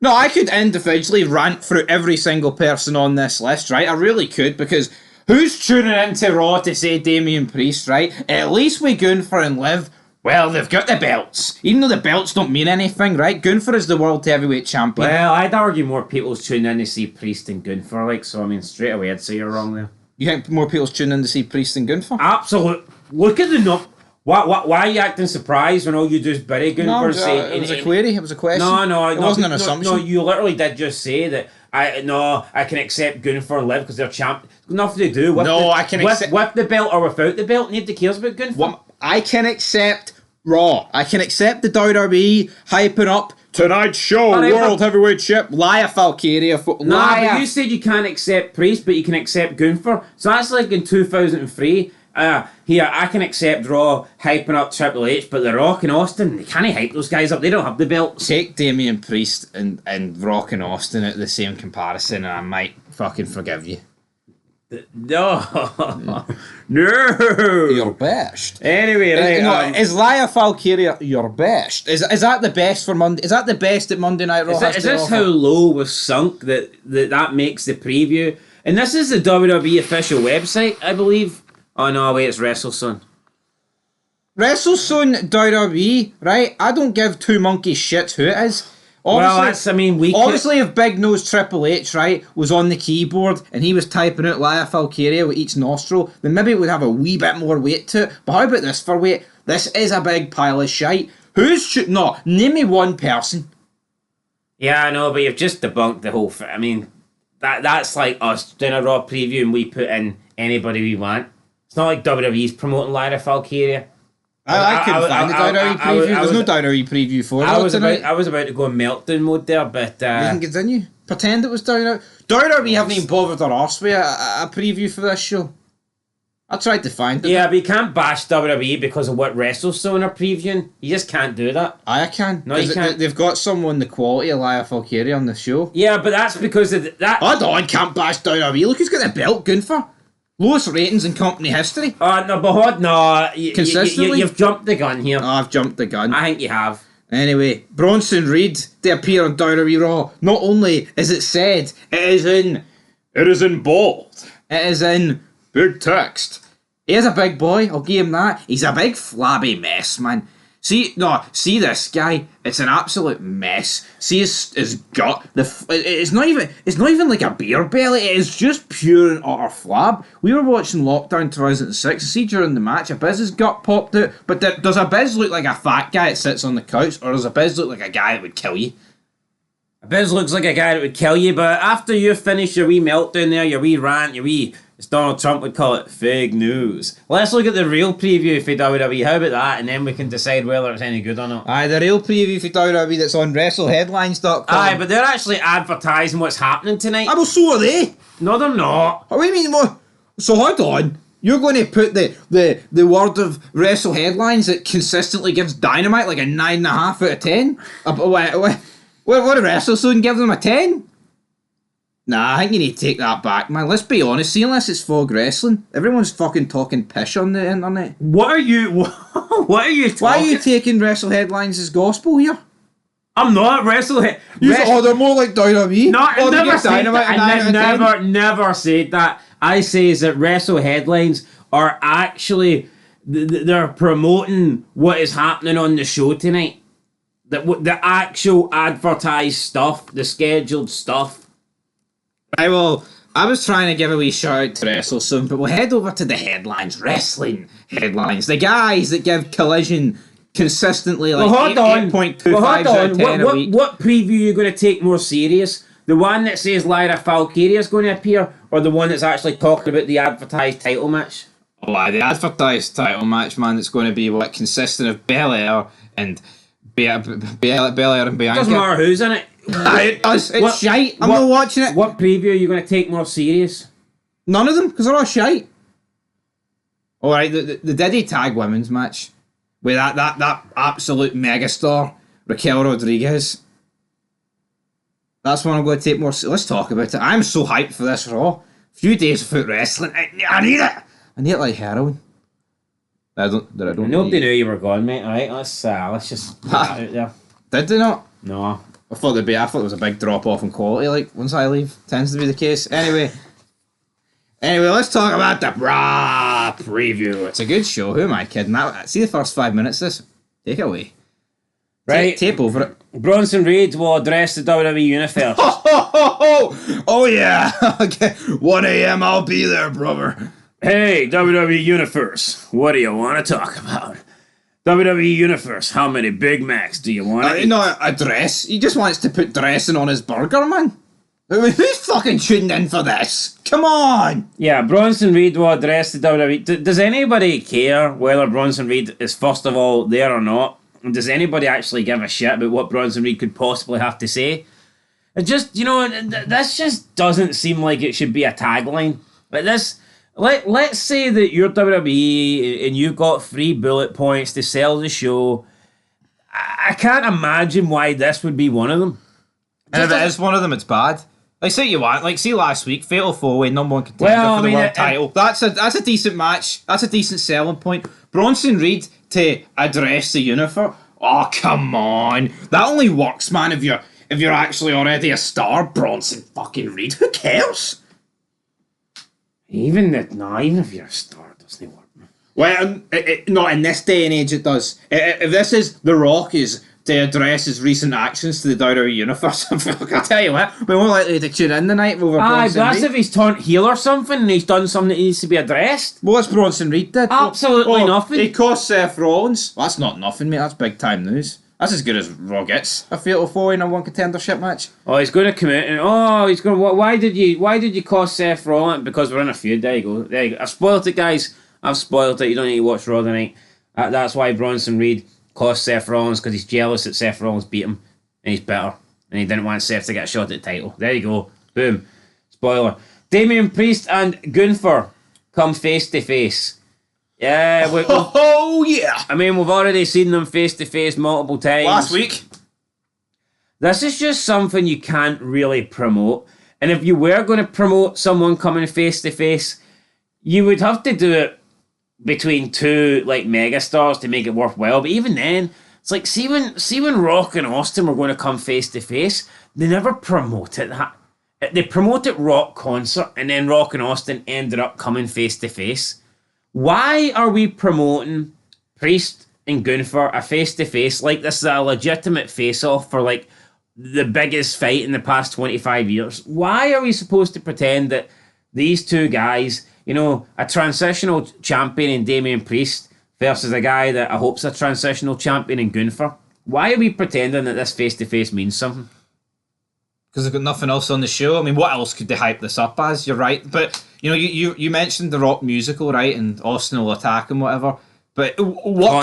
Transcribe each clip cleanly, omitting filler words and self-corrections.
No, I could individually rant through every single person on this list, right? I really could, because who's tuning into Raw to say Damian Priest, right? At least with Gunther and Liv, well, they've got the belts. Even though the belts don't mean anything, right? Gunther is the World Heavyweight Champion. Well, I'd argue more people's tuning in to see Priest and Gunther, like, so I mean, straight away I'd say you're wrong there. You think more people's tuning in to see Priest than Gunther? Absolute. Look at the why are you acting surprised when all you do is bury Gunther? No, it was a query. It was a question. No, it wasn't an assumption. No, you literally did just say that. I can accept Gunther and Liv because they're champ. It's nothing to do with I can accept with the belt or without the belt. Nobody cares about Gunther. Well, I can accept Raw. I can accept the WWE hyping up tonight's show, right, World Heavyweight Chip, Lia Valkyria. But you said you can't accept Priest, but you can accept Gunther. So that's like in 2003. Here, I can accept Raw hyping up Triple H, but The Rock and Austin, they can't hype those guys up. They don't have the belts. Take Damian Priest and Rock and Austin at the same comparison, and I might fucking forgive you. No. Your best. Anyway, right. Is Lia Valkyria your best? Is that the best for Monday? Is that the best that Monday Night Raw Is this how low was sunk that makes the preview? And this is the WWE official website, I believe. Oh no, wait, it's WrestleSoon. WrestleSoon WWE, right? I don't give two monkeys shits who it is. Obviously, if Big Nose Triple H, right, was on the keyboard and he was typing out Lia Valkyria with each nostril, then maybe it would have a wee bit more weight to it. But how about this for weight? This is a big pile of shite. Name me one person. Yeah, I know, but you've just debunked the whole thing. I mean, that's like us doing a Raw preview and we put in anybody we want. It's not like WWE's promoting Lia Valkyria. I couldn't find the WWE preview. There's no WWE preview for it. I was about to go in meltdown mode there, but... You can continue. Pretend it was WWE. WWE haven't even bothered their arse with a preview for this show. I tried to find it. Yeah, but you can't bash WWE because of what WrestleZone are previewing. You just can't do that. I can. No, you can't. They've got someone the quality of Lia Valkyria on the show. Yeah, but that's because of that... I can't bash WWE. Look who's got the belt, Gunther. Lowest ratings in company history. Consistently? You've jumped the gun here. Oh, I've jumped the gun. I think you have. Anyway, Bronson Reed to appear on WWE Raw. Not only is it said, it is in bold. It is in big text. He is a big boy, I'll give him that. He's a big flabby mess, man. See this guy. It's an absolute mess. See his gut. It's not even like a beer belly. It is just pure and utter flab. We were watching Lockdown 2006. See during the match, Abiz's gut popped out. But does Abiz look like a fat guy that sits on the couch, or does Abiz look like a guy that would kill you? Abiz looks like a guy that would kill you. But after you finish your wee meltdown there, your wee rant, as Donald Trump would call it, fake news. Let's look at the real preview for WWE. How about that? And then we can decide whether it's any good or not. Aye, the real preview for WWE that's on WrestleHeadlines.com. Aye, but they're actually advertising what's happening tonight. Aye, well, so are they. No, they're not. What do you mean? What? So hold on. You're going to put the word of WrestleHeadlines that consistently gives Dynamite like a 9.5 out of 10? What did WrestleZone give them a 10? Nah, I think you need to take that back, man. Let's be honest. See, unless it's Fog Wrestling, everyone's fucking talking pish on the internet. What are you talking? Why are you taking WrestleHeadlines as gospel here? I'm not WrestleHead. They're more like WWE. No, I never said that. I never said that. I say is that WrestleHeadlines are actually they're promoting what is happening on the show tonight. The actual advertised stuff, the scheduled stuff. Right, well, I was trying to give a wee shout out to WrestleZone, but we'll head over to the headlines, wrestling headlines. The guys that give Collision consistently like 8.25 out of 10 a week. What preview are you going to take more serious? The one that says Lia Valkyria is going to appear, or the one that's actually talking about the advertised title match? Oh, the advertised title match, man, it's going to be what consisting of Belair and Belair and Bianca. Doesn't matter who's in it. It does. It's shite. I'm not watching it. What preview are you going to take more serious? None of them, because they're all shite. Alright, the Diddy Tag Women's match with that absolute megastar, Raquel Rodriguez. That's one I'm going to take more. Let's talk about it. I'm so hyped for this Raw. Few days without wrestling. I need it. I need it like heroin. Nobody knew you were gone, mate. Alright, let's just put that out there. Did they not? No. I thought there was a big drop off in quality. Like once I leave, tends to be the case. Anyway, let's talk about the Raw preview. It's a good show. Who am I kidding? See the first 5 minutes. This take it away. Right, tape over it. Bronson Reed will address the WWE Universe. Oh yeah. Okay. 1 a.m. I'll be there, brother. Hey, WWE Universe, what do you want to talk about? WWE Universe, how many Big Macs do you want to eat? No, a dress. He just wants to put dressing on his burger, man. Who's fucking tuning in for this? Come on! Yeah, Bronson Reed will address the WWE. Does anybody care whether Bronson Reed is first of all there or not? And does anybody actually give a shit about what Bronson Reed could possibly have to say? It just, this just doesn't seem like it should be a tagline. Like this... Let's say that you're WWE and you've got 3 bullet points to sell the show. I can't imagine why this would be one of them. And if it is one of them, it's bad. Like, say you want, like, see last week, Fatal 4-Way, #1 contender for the world title. That's a decent match. That's a decent selling point. Bronson Reed to address the universe. Oh, come on. That only works, man, if you're actually already a star. Bronson fucking Reed. Who cares? Even if you're a star, it doesn't work. Well, not in this day and age, it does. If this is The Rock is to address his recent actions to the WWE Universe, I tell you what, we're more likely to tune in tonight over Bronson Reed. That's if he's turned heel or something and he's done something that needs to be addressed. What's Bronson Reed did? Absolutely nothing. He cost Seth Rollins. Well, that's not nothing, mate. That's big time news. That's as good as Raw gets. A Fatal 4-Way #1 contendership match. Oh, he's going to come out and he's going. Why did you cost Seth Rollins? Because we're in a feud. There you go. I've spoiled it, guys. I've spoiled it. You don't need to watch Raw tonight. That's why Bronson Reed cost Seth Rollins, because he's jealous that Seth Rollins beat him and he's better and he didn't want Seth to get a shot at the title. There you go. Boom. Spoiler. Damian Priest and Gunther come face to face. Yeah, yeah. I mean, we've already seen them face to face multiple times. Last week. This is just something you can't really promote. And if you were going to promote someone coming face to face, you would have to do it between 2 like megastars to make it worthwhile. But even then, it's like see when Rock and Austin were going to come face to face, they never promoted that. They promoted Rock concert, and then Rock and Austin ended up coming face to face. Why are we promoting Priest and Gunther a face-to-face like this is a legitimate face-off for like the biggest fight in the past 25 years? Why are we supposed to pretend that these two guys, a transitional champion in Damian Priest versus a guy that I hope's a transitional champion in Gunther? Why are we pretending that this face-to-face means something? Because they've got nothing else on the show. I mean, what else could they hype this up as? You're right. But, you mentioned the Rock musical, right? And Austin will attack and whatever. But what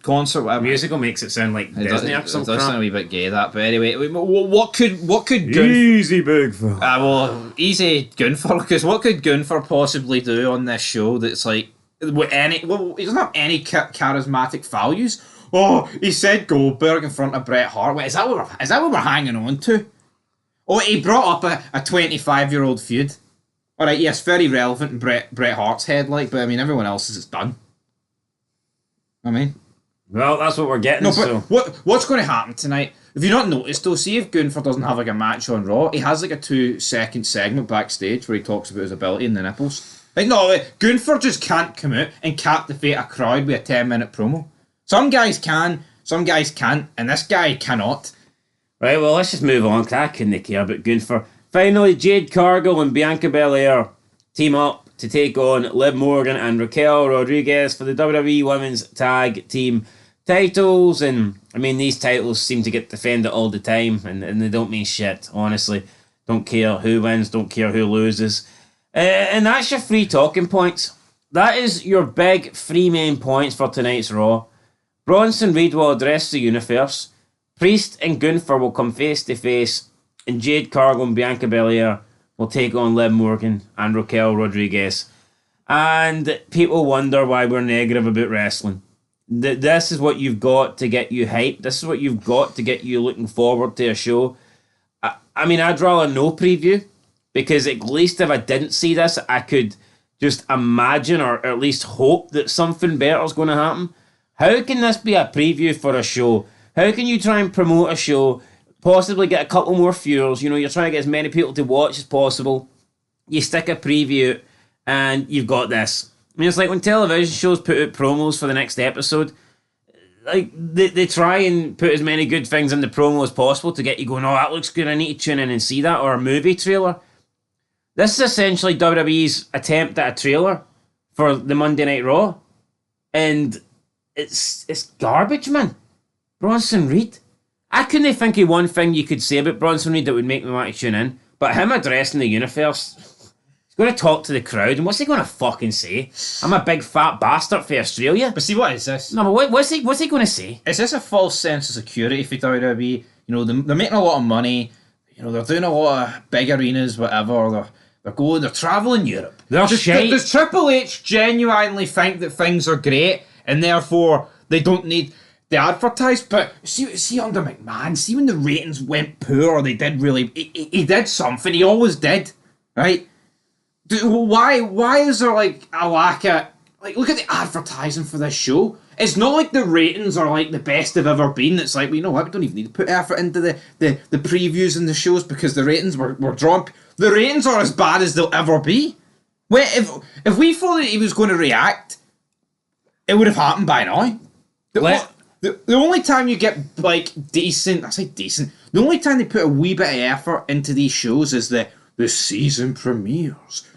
Concert, whatever. Musical makes it sound like Disney or something. It does sound a wee bit gay, that. But anyway, what could Easy, big fella. Easy Gunther. Because what could Gunther possibly do on this show that's like... he doesn't have any charismatic values. Oh, he said Goldberg in front of Bret Hart. Wait, is that what we're hanging on to? Oh, he brought up a 25-year-old feud. Alright, yes, very relevant in Bret Hart's head, but I mean, everyone else's is done. Well, that's what we're getting. No, but what's going to happen tonight? If you've not noticed, though, see if Gunther doesn't have like a match on Raw, he has like a 2-second segment backstage where he talks about his ability in the nipples. Gunther just can't come out and captivate a crowd with a 10-minute promo. Some guys can, some guys can't, and this guy cannot. Right, well, let's just move on, because I couldn't care about Gunther. Finally, Jade Cargill and Bianca Belair team up to take on Liv Morgan and Raquel Rodriguez for the WWE Women's Tag Team titles. And, I mean, these titles seem to get defended all the time, and they don't mean shit, honestly. Don't care who wins, don't care who loses. And that's your 3 talking points. That is your big 3 main points for tonight's Raw. Bronson Reed will address the universe. Priest and Gunther will come face to face, and Jade Cargill and Bianca Belair will take on Liv Morgan and Raquel Rodriguez. And people wonder why we're negative about wrestling. This is what you've got to get you hyped. This is what you've got to get you looking forward to a show. I mean, I'd rather no preview, because at least if I didn't see this, I could just imagine or at least hope that something better is going to happen. How can this be a preview for a show? How can you try and promote a show possibly get a couple more viewers. You know, you're trying to get as many people to watch as possible. You stick a preview, and you've got this. I mean, it's like when television shows put out promos for the next episode. Like, they try and put as many good things in the promo as possible to get you going, oh, that looks good, I need to tune in and see that, or a movie trailer. This is essentially WWE's attempt at a trailer for the Monday Night Raw. And it's garbage, man. Bronson Reed. I couldn't think of one thing you could say about Bronson Reed that would make me want to tune in. But him addressing the universe, he's going to talk to the crowd, and what's he going to fucking say? I'm a big fat bastard for Australia. But see, what is this? No, but what's he going to say? Is this a false sense of security for WWE? You know, they're making a lot of money. You know, they're doing a lot of big arenas, whatever. They're travelling Europe. Does Triple H genuinely think that things are great and therefore they don't need the advertise? But see under McMahon, see when the ratings went poor or they did really, he did something. He always did, right? Why is there like a lack of, like, look at the advertising for this show. It's not like the ratings are like the best they've ever been. It's like, well, you know what, we don't even need to put effort into the previews and the shows because the ratings were drawn. The ratings are as bad as they'll ever be. If we thought that he was going to react, it would have happened by now. The only time you get like decent, the only time they put a wee bit of effort into these shows is the season premieres.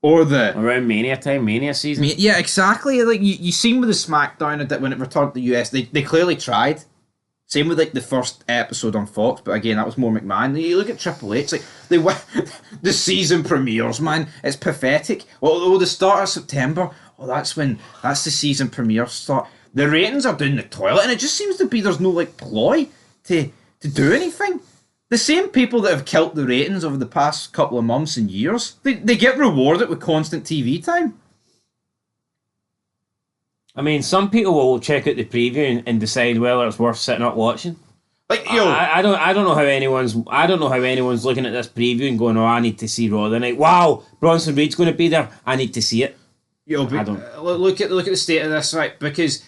Or around Mania time, Mania season. Yeah, exactly. Like you seen with the SmackDown that when it returned to the US, they clearly tried. Same with like the first episode on Fox, but again that was more McMahon. You look at Triple H, like the season premieres, man. It's pathetic. Oh, the start of September. Oh, that's the season premiere start. The ratings are down the toilet, and it just seems to be there's no like ploy to do anything. The same people that have killed the ratings over the past couple of months and years, they get rewarded with constant TV time. I mean, some people will check out the preview and decide whether it's worth sitting up watching. Like, yo, I don't know how anyone's looking at this preview and going, oh, I need to see Raw tonight. Wow, Bronson Reed's going to be there. I need to see it. Yo, but look at the state of this, right? Because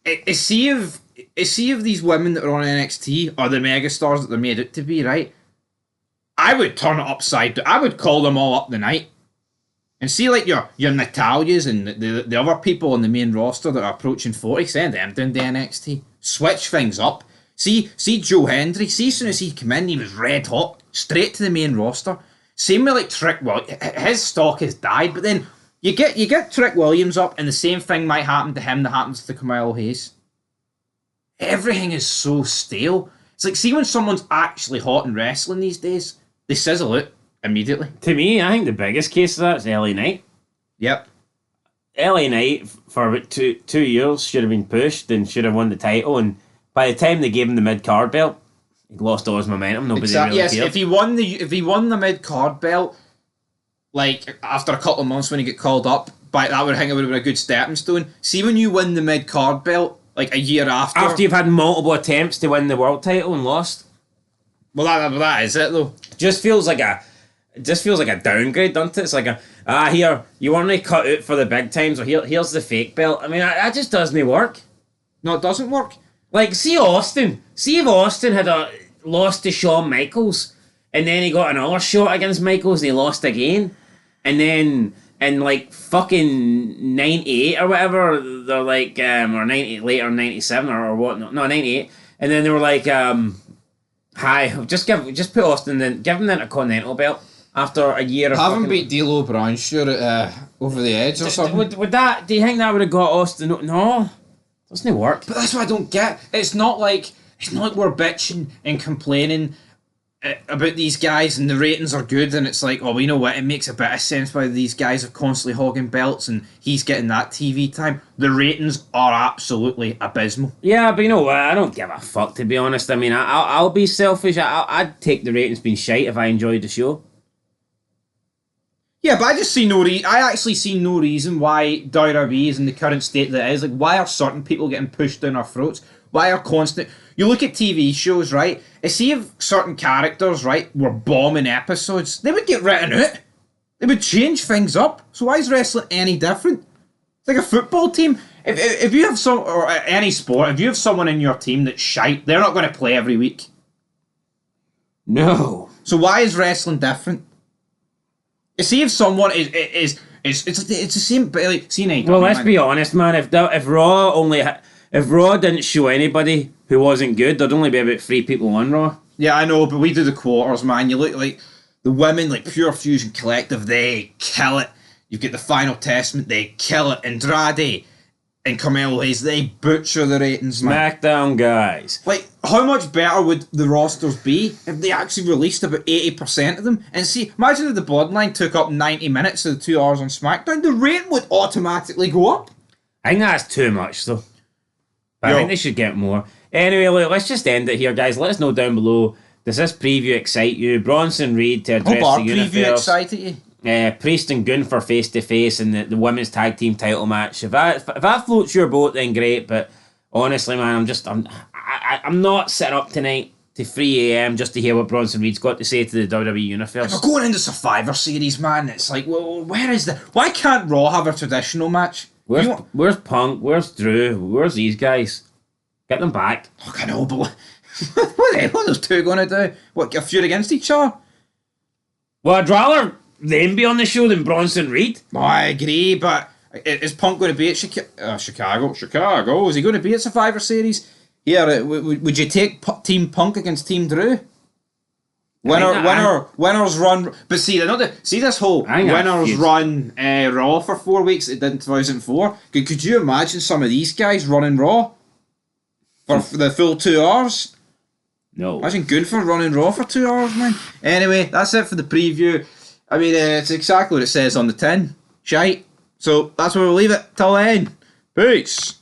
a sea of these women that are on NXT are the megastars that they're made out to be, right? I would turn it upside down. I would call them all up the night. And see, like, your Natalias and the other people on the main roster that are approaching 40, send them down to NXT. Switch things up. See Joe Hendry. See, as soon as he came in, he was red hot. Straight to the main roster. Same with, like, Trick Williams. His stock has died, but then you get Trick Williams up, and the same thing might happen to him that happens to Carmelo Hayes. Everything is so stale. It's like, see when someone's actually hot in wrestling these days, they sizzle out immediately. To me, I think the biggest case of that is LA Knight. Yep. LA Knight, for about two years, should have been pushed and should have won the title, and by the time they gave him the mid-card belt, he lost all his momentum. Nobody really cared. If he won the mid-card belt, like, after a couple of months when he get called up, I think it would have been a good stepping stone. See when you win the mid-card belt, like a year after. After you've had multiple attempts to win the world title and lost. Well, that is it, though. Just feels like a downgrade, doesn't it? It's like here, you want to cut out for the big times, or here's the fake belt. I mean, that just doesn't work. No, it doesn't work. Like, see Austin. See if Austin had lost to Shawn Michaels, and then he got another shot against Michaels, and he lost again. And then, in like fucking 98 or whatever, they're like, or 98 later, 97 or what? No, 98. And then they were like, hi, just put Austin, then give him the Intercontinental belt. After a year of having beat D'Lo Brown, sure, over the edge or something. Would that? Do you think that would have got Austin? No, doesn't work. But that's what I don't get. It's not like we're bitching and complaining about these guys and the ratings are good and it's like, oh, well, you know what? It makes a bit of sense why these guys are constantly hogging belts and he's getting that TV time. The ratings are absolutely abysmal. Yeah, but you know what? I don't give a fuck, to be honest. I mean, I'll be selfish. I'd take the ratings being shite if I enjoyed the show. Yeah, but I just see I actually see no reason why WWE is in the current state that it is. Like, why are certain people getting pushed down our throats? Why are constant... You look at TV shows, right? I see if certain characters, right, were bombing episodes, they would get written out. They would change things up. So why is wrestling any different? It's like a football team. If you have or any sport, if you have someone in your team that's shite, they're not going to play every week. No. So why is wrestling different? You see, if someone is it's the same, but like, see, AEW, Well, let's be honest, man. If Raw didn't show anybody who wasn't good, there'd only be about 3 people on Raw. Yeah, I know, but we do the quarters, man. You look like the women, like Pure Fusion Collective, they kill it. You've got the Final Testament, they kill it. Andrade and Carmelo Hayes, they butcher the ratings, man. SmackDown guys. Like, how much better would the rosters be if they actually released about 80% of them? And see, imagine if the Bloodline took up 90 minutes of the 2 hours on SmackDown, the rating would automatically go up. I think that's too much, though. But I think they should get more. Anyway, look, let's just end it here, guys. Let us know down below. Does this preview excite you? Bronson Reed to address the universe. Preview excited you? Priest and Gunther face to face in the women's tag team title match. If that floats your boat, then great. But honestly, man, I'm not set up tonight to 3 a.m. just to hear what Bronson Reed's got to say to the WWE Universe. If we're going into Survivor Series, man, it's like, well, where is the? Why can't Raw have a traditional match? Where's Punk? Where's Drew? Where's these guys? Get them back. Look, I know, but what the hell are those two going to do? What, get a feud against each other? Well, I'd rather them be on the show than Bronson Reed. Oh, I agree, but is Punk going to be at Chicago? Chicago? Is he going to be at Survivor Series? Yeah, would you take Team Punk against Team Drew? Winners run, but see this whole winners run Raw for 4 weeks. It did in 2004. Could you imagine some of these guys running Raw for the full 2 hours? No. Imagine Gunther running Raw for 2 hours, man. Anyway, that's it for the preview. I mean, it's exactly what it says on the tin. Shite. So that's where we'll leave it. Till then, peace.